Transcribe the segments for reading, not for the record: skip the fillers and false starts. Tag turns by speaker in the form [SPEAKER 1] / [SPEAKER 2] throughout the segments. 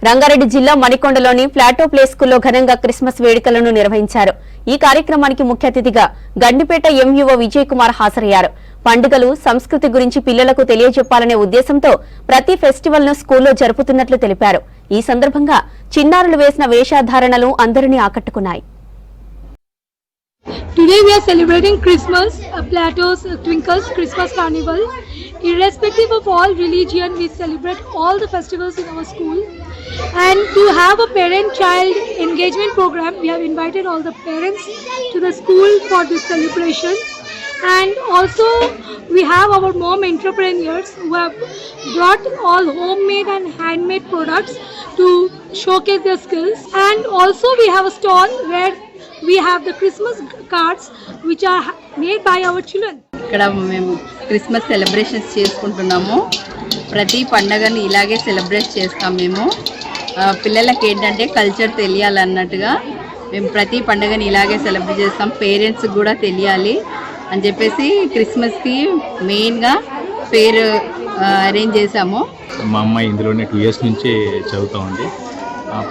[SPEAKER 1] రంగారెడ్డి జిల్లా మణికొండలోని Plato play స్కూల్లో ఘనంగా క్రిస్మస్ వేడుకలను నిర్వహించారు. ఈ కార్యక్రమానికి ముఖ్య అతిథిగా గండిపేట ఎంఈఓ విజయ్ కుమార్ హాజరయ్యారు. పండుగలు, సంస్కృతి గురించి పిల్లలకు తెలియజెప్పాలనే ఉద్దేశంతో ప్రతి ఫెస్టివల్ ను స్కూల్లో జరుపుతున్నట్లు తెలిపారు. ఈ సందర్భంగా చిన్నారులు వేసిన వేషధారణలు అందరినీ ఆకట్టుకున్నాయి.
[SPEAKER 2] Today we are celebrating Christmas, Plato's Twinkles Christmas Carnival. Irrespective of all religion, we celebrate all the festivals in our school. And to have a parent-child engagement program, we have invited all the parents to the school for this celebration. And also we have our mom entrepreneurs who have brought all homemade and handmade products to showcase their skills. And also we have a stall where we have the Christmas cards which are made by our children.
[SPEAKER 3] ఇక్కడ మేము Christmas celebrations చేసుకుంటున్నాము. ప్రతి పండగని ఇలాగే celebrate చేస్తాం. మేము పిల్లలకి ఏంటంటే కల్చర్ తెలియాలన్నట్టుగా మేము ప్రతి పండగని ఇలాగే సెలబ్రేట్ చేస్తాం. పేరెంట్స్ కూడా తెలియాలి అని చెప్పేసి క్రిస్మస్కి మెయిన్గా ఫేర్ అరేంజ్ చేసాము.
[SPEAKER 4] మా అమ్మాయి ఇందులోనే 2 years నుంచి చదువుతూ ఉంది.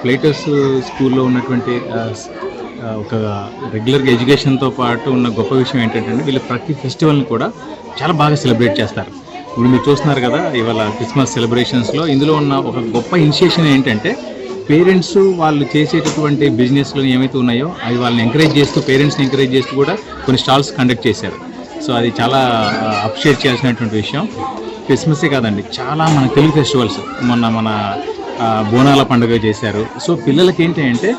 [SPEAKER 4] ప్లేటోస్ స్కూల్లో ఉన్నటువంటి ఒక రెగ్యులర్గా ఎడ్యుకేషన్తో పాటు ఉన్న గొప్ప విషయం ఏంటంటే వీళ్ళు ప్రతి ఫెస్టివల్ని కూడా చాలా బాగా సెలబ్రేట్ చేస్తారు. ఇప్పుడు మీరు చూస్తున్నారు కదా, ఇవాళ క్రిస్మస్ సెలబ్రేషన్స్లో ఇందులో ఉన్న ఒక గొప్ప ఇనిషియేషన్ ఏంటంటే పేరెంట్స్ వాళ్ళు చేసేటటువంటి బిజినెస్లు ఏమైతే ఉన్నాయో అవి వాళ్ళని ఎంకరేజ్ చేస్తూ, పేరెంట్స్ని ఎంకరేజ్ చేస్తూ కూడా కొన్ని స్టాల్స్ కండక్ట్ చేశారు. సో అది చాలా అప్రిషియేట్ చేయాల్సినటువంటి విషయం. క్రిస్మసే కాదండి, చాలా మన తెలుగు ఫెస్టివల్స్ మన బోనాల పండుగ చేశారు. సో పిల్లలకి ఏంటి అంటే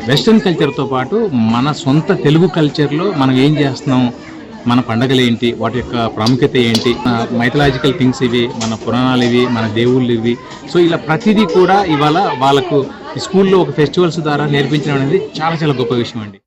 [SPEAKER 4] వెస్ట్రన్ కల్చర్తో పాటు మన సొంత తెలుగు కల్చర్లో మనం ఏం చేస్తున్నాం, మన పండగలు ఏంటి, వాటి యొక్క ప్రాముఖ్యత ఏంటి, మైథలాజికల్ థింగ్స్ ఇవి, మన పురాణాలు ఇవి, మన దేవుళ్ళు ఇవి. సో ఇలా ప్రతిదీ కూడా ఇవాళ వాళ్ళకు స్కూల్లో ఒక ఫెస్టివల్స్ ద్వారా నేర్పించడం అనేది చాలా చాలా గొప్ప విషయం అండి.